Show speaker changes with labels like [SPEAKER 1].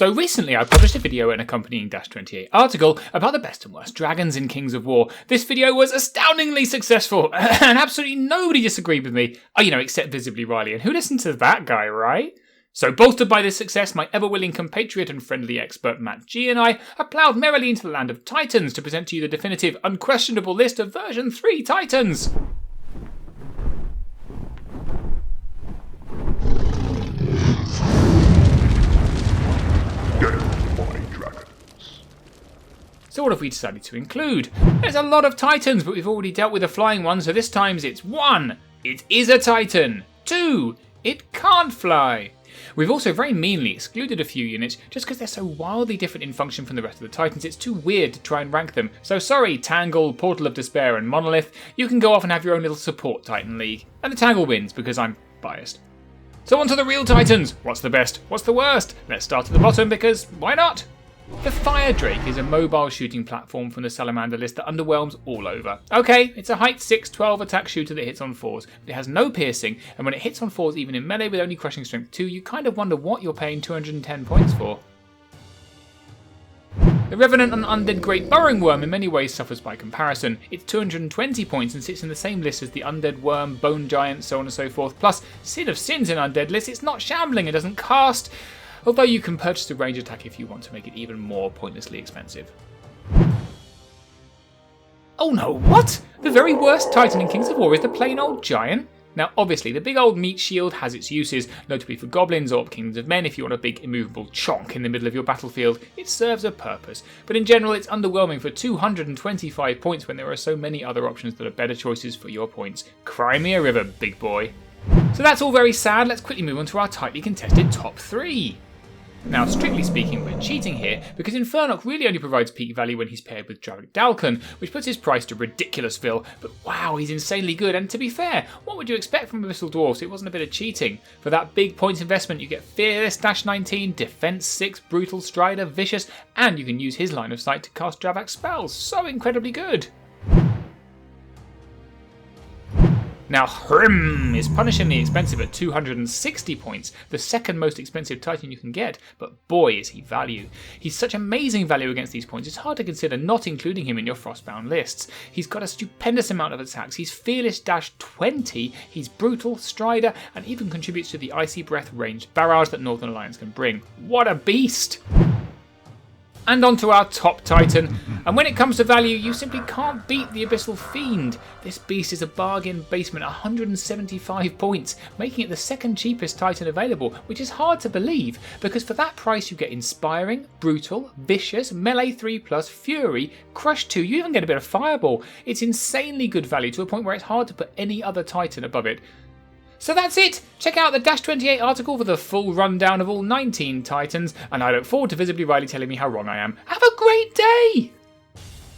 [SPEAKER 1] So recently I published a video and accompanying -28 article about the best and worst dragons in Kings of War. This video was astoundingly successful and absolutely nobody disagreed with me. Oh, except visibly Riley, and who listened to that guy, right? So bolstered by this success, my ever-willing compatriot and friendly expert Matt G and I have ploughed merrily into the land of Titans to present to you the definitive, unquestionable list of version 3 Titans. So what have we decided to include? There's a lot of Titans, but we've already dealt with a flying one, so this time it's 1. It is a Titan. 2. It can't fly. We've also very meanly excluded a few units just because they're so wildly different in function from the rest of the Titans, it's too weird to try and rank them. So sorry, Tangle, Portal of Despair and Monolith, you can go off and have your own little support Titan league. And the Tangle wins because I'm biased. So on to the real Titans. What's the best? What's the worst? Let's start at the bottom because why not? The Fire Drake is a mobile shooting platform from the Salamander list that underwhelms all over. Okay, it's a height 6, 12 attack shooter that hits on 4s, but it has no piercing, and when it hits on 4s even in melee with only crushing strength 2, you kind of wonder what you're paying 210 points for. The Revenant and Undead Great Burrowing Worm in many ways suffers by comparison. It's 220 points and sits in the same list as the Undead Worm, Bone Giant, so on and so forth, plus Sin of Sins in Undead list. It's not shambling, it doesn't cast, although you can purchase a range attack if you want to make it even more pointlessly expensive. Oh no, what? The very worst Titan in Kings of War is the plain old Giant? Now obviously the big old meat shield has its uses, notably for goblins or Kings of Men if you want a big immovable chonk in the middle of your battlefield. It serves a purpose, but in general it's underwhelming for 225 points when there are so many other options that are better choices for your points. Cry me a river, big boy. So that's all very sad, let's quickly move on to our tightly contested top 3. Now, strictly speaking, we're cheating here, because Inferno really only provides peak value when he's paired with Dravik Dalkan, which puts his price to ridiculousville, but wow, he's insanely good, and to be fair, what would you expect from Abyssal Dwarfs? It wasn't a bit of cheating. For that big points investment, you get Fearless -19, Defense 6, Brutal Strider, Vicious, and you can use his line of sight to cast Dravak's spells. So incredibly good. Now Hrim is punishingly expensive at 260 points, the second most expensive Titan you can get, but boy is he value. He's such amazing value against these points, it's hard to consider not including him in your Frostbound lists. He's got a stupendous amount of attacks, he's Fearless -20, he's Brutal, Strider, and even contributes to the Icy Breath ranged barrage that Northern Alliance can bring. What a beast! And on to our top Titan, and when it comes to value, you simply can't beat the Abyssal Fiend. This beast is a bargain basement, 175 points, making it the second cheapest Titan available, which is hard to believe, because for that price you get Inspiring, Brutal, Vicious, Melee 3+, Fury, Crush 2, you even get a bit of Fireball. It's insanely good value to a point where it's hard to put any other Titan above it. So that's it! Check out the -28 article for the full rundown of all 19 Titans, and I look forward to visibly Riley telling me how wrong I am. Have a great day!